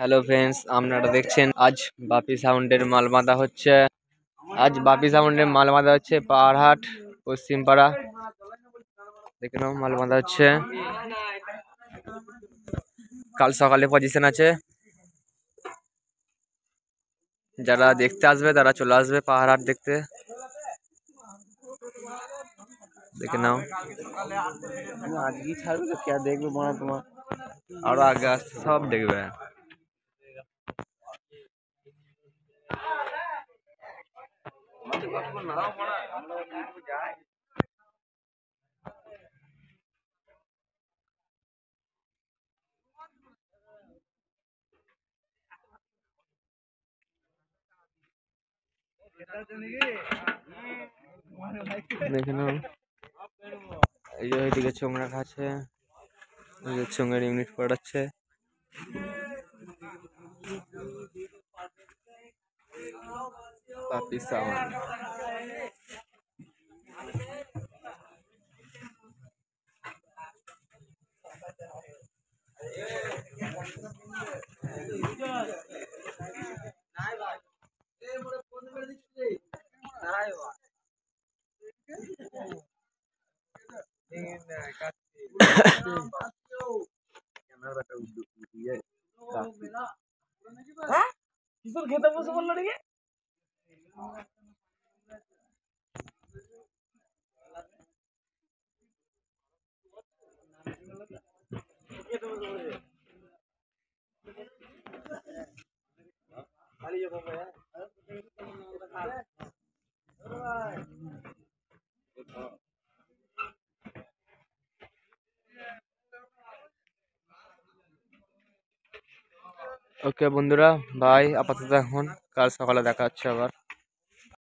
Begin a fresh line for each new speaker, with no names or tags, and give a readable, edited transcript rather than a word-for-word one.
Hello friends, আপনারা দেখছেন আজ বাপি সাউন্ডের মাল বাঁধা হচ্ছে। পাহাড়হাট পশ্চিমপাড়া। দেখে নাও, মাল বাঁধা হচ্ছে। কাল সকালে পজিশন আছে। যারা দেখতে আসবে তারা চলে আসবে পাহাড়হাট দেখতে। দেখে নাও, আজকে ছাড়বে তো কে দেখবে মনে হয়, তোমার আরো আগে আসছে সব দেখবে। দেখে নাও, এই যে ওইদিকে চোঙ রাখা আছে, ওই যে চোঙের ইউনিট পড়াচ্ছে। বাপি সাউন্ড। খেতে বসে বললো নাকি? ওকে বন্ধুরা, বাই। আপাতত এখন, কাল সকালে দেখা হচ্ছে আবার।